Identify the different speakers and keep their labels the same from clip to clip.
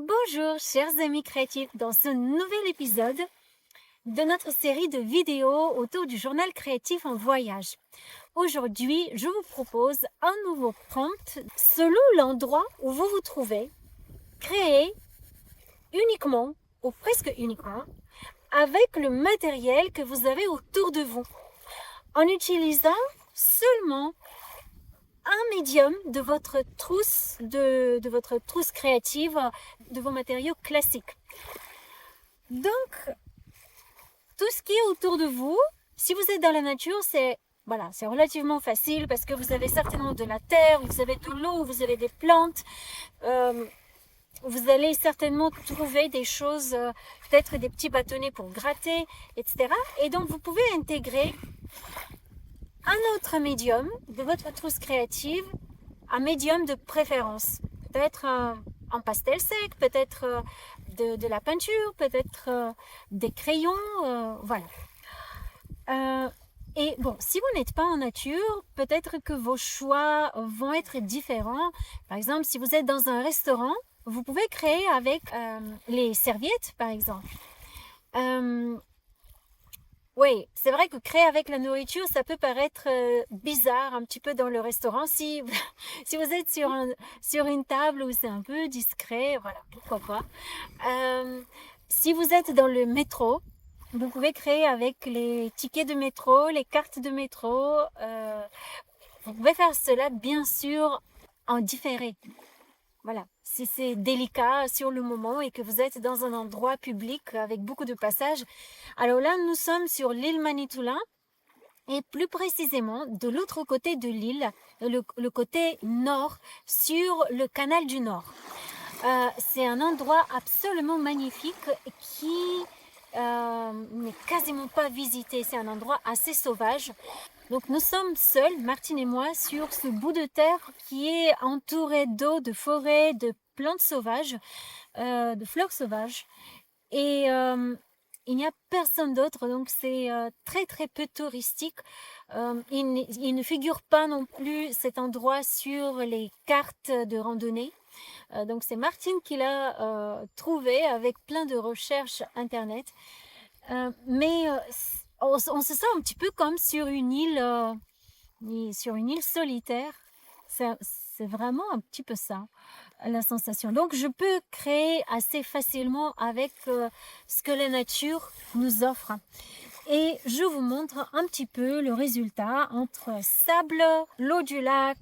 Speaker 1: Bonjour chers amis créatifs, dans ce nouvel épisode de notre série de vidéos autour du journal créatif en voyage. Aujourd'hui, je vous propose un nouveau prompt selon l'endroit où vous vous trouvez, créé uniquement ou presque uniquement avec le matériel que vous avez autour de vous, en utilisant seulement un médium de votre trousse, de votre trousse créative, de vos matériaux classiques. Donc, tout ce qui est autour de vous, si vous êtes dans la nature, c'est relativement facile parce que vous avez certainement de la terre, vous avez de l'eau, vous avez des plantes. Vous allez certainement trouver des choses, peut-être des petits bâtonnets pour gratter, etc. Et donc, vous pouvez intégrer un autre médium de votre trousse créative, un médium de préférence. Peut-être un pastel sec, peut-être de la peinture, peut-être des crayons, voilà. Et bon, si vous n'êtes pas en nature, peut-être que vos choix vont être différents. Par exemple, si vous êtes dans un restaurant, vous pouvez créer avec les serviettes, par exemple. Oui, c'est vrai que créer avec la nourriture, ça peut paraître bizarre un petit peu dans le restaurant. Si, si vous êtes sur une table où c'est un peu discret, voilà, pourquoi pas. Si vous êtes dans le métro, vous pouvez créer avec les tickets de métro, les cartes de métro. Vous pouvez faire cela, bien sûr, en différé. Voilà, si c'est délicat sur le moment et que vous êtes dans un endroit public avec beaucoup de passages. Alors là, nous sommes sur l'île Manitoulin et plus précisément de l'autre côté de l'île, le côté nord, sur le canal du Nord. C'est un endroit absolument magnifique qui n'est quasiment pas visité. C'est un endroit assez sauvage. Donc nous sommes seuls, Martine et moi, sur ce bout de terre qui est entouré d'eau, de forêts, de plantes sauvages, de fleurs sauvages. Et il n'y a personne d'autre, donc c'est très très peu touristique. Il ne figure pas non plus cet endroit sur les cartes de randonnée. Donc c'est Martine qui l'a trouvé avec plein de recherches internet. Mais on se sent un petit peu comme sur une île solitaire. C'est vraiment un petit peu ça, la sensation. Donc, je peux créer assez facilement avec ce que la nature nous offre. Et je vous montre un petit peu le résultat entre sable, l'eau du lac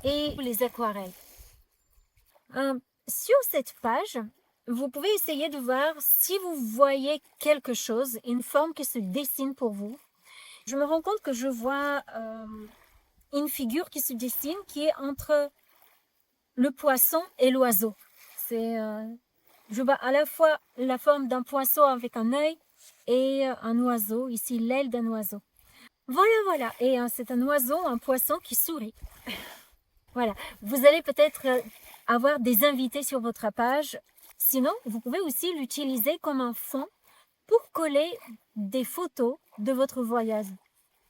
Speaker 1: et les aquarelles. Sur cette page, vous pouvez essayer de voir si vous voyez quelque chose, une forme qui se dessine pour vous. Je me rends compte que je vois une figure qui se dessine qui est entre le poisson et l'oiseau. Je vois à la fois la forme d'un poisson avec un œil et un oiseau, ici l'aile d'un oiseau. Voilà. Et c'est un oiseau, un poisson qui sourit. Voilà, vous allez peut-être avoir des invités sur votre page. Sinon, vous pouvez aussi l'utiliser comme un fond pour coller des photos de votre voyage.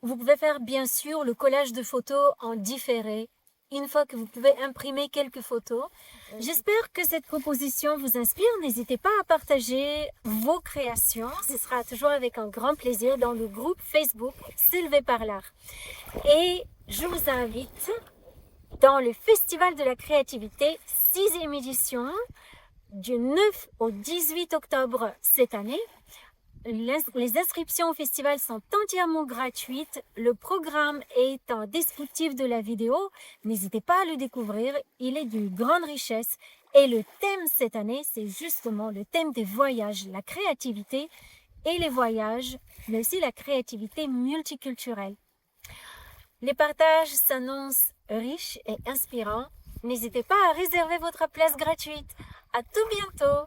Speaker 1: Vous pouvez faire bien sûr le collage de photos en différé, une fois que vous pouvez imprimer quelques photos. J'espère que cette proposition vous inspire. N'hésitez pas à partager vos créations. Ce sera toujours avec un grand plaisir dans le groupe Facebook Sylvain par l'art. Et je vous invite dans le Festival de la créativité, 6e édition, du 9 au 18 octobre cette année. Les inscriptions au festival sont entièrement gratuites. Le programme est un descriptif de la vidéo. N'hésitez pas à le découvrir. Il est d'une grande richesse. Et le thème cette année, c'est justement le thème des voyages, la créativité et les voyages, mais aussi la créativité multiculturelle. Les partages s'annoncent riches et inspirants. N'hésitez pas à réserver votre place gratuite. À tout bientôt!